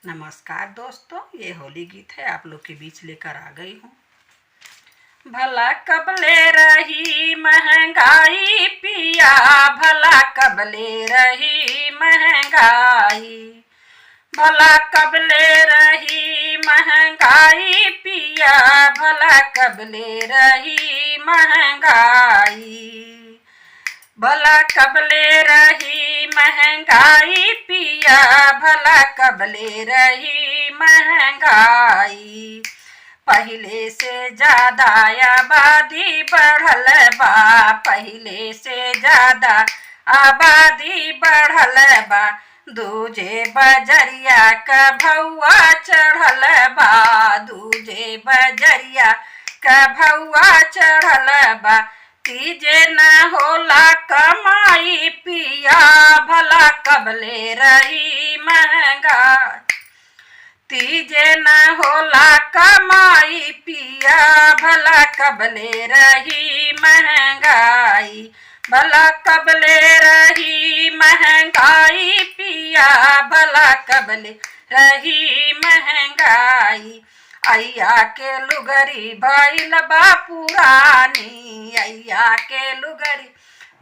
नमस्कार दोस्तों, ये होली गीत है आप लोग के बीच लेकर आ गई हूँ। भला कबले रही महंगाई पिया, भला कबले रही महंगाई, भला कबले रही महंगाई पिया, भला कबले रही महंगाई, भला कबले रही महंगाई पिया, भला कबले रही महंगाई। पहले से ज्यादा आबादी बढ़ल बा, पहले से ज्यादा आबादी बढ़ल बा, दूजे बजरिया का भौआ चढ़ल बा, दूजे बजरिया का भौआ चढ़ल बा। तीजे न होला कमाई पिया, भला कबले रही महंगाई, तीजे न होला कमाई पिया, भला कबले रही महंगाई, भला कबले रही महंगाई पिया, भला कबले रही महंगाई। अय्या के लुगरी भइल बा पुरानी, अय्या के लुगरी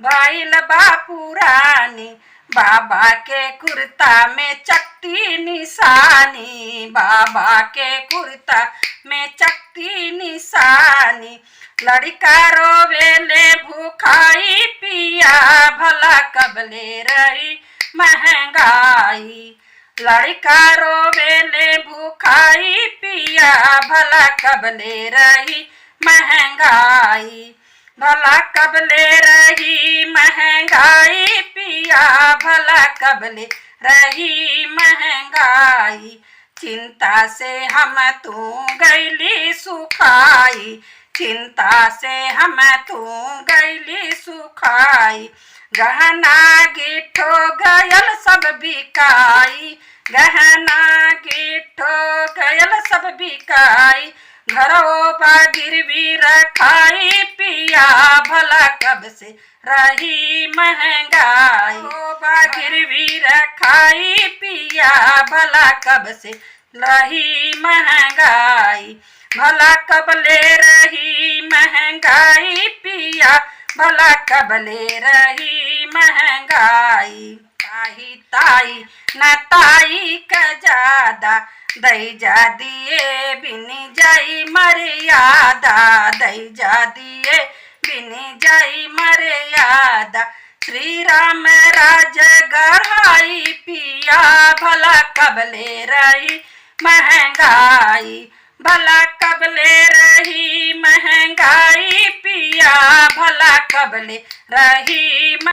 भइल बा पुरानी, बाबा के कुर्ता में चकती निशानी, बाबा के कुर्ता में चकती निशानी। लड़का रोवेले भूखाई पिया, भला कबले रही महंगाई, लड़का रोवेले भूखाई पिया, भला कबले रही महंगाई, भला कबले रही महंगाई पिया, भला कबले रही महंगाई। चिंता से हम तू गईली सुखाई, चिंता से हम तू गईली सुखाई, गहना गिठो गयल सब बिकाई, गहना गिठो गयल सब बिकाई, घरों बा गिरवी रखाई पिया, भला कब से रही महंगाई, बा गिरवी रखाई पिया, भला कब से रही महंगाई, भला कबले रही महंगाई पिया, भला कबले रही महंगाई। ताई ताई न ताई का ज्यादा, दई जा दिए बिनी जाई मर्यादा, दई जा दिए बिनी जाई मर्यादा। श्री राम राज गढ़ाई पिया, भला कबले रही महंगाई, भला कबले रही महंगाई पिया, भला कबले रही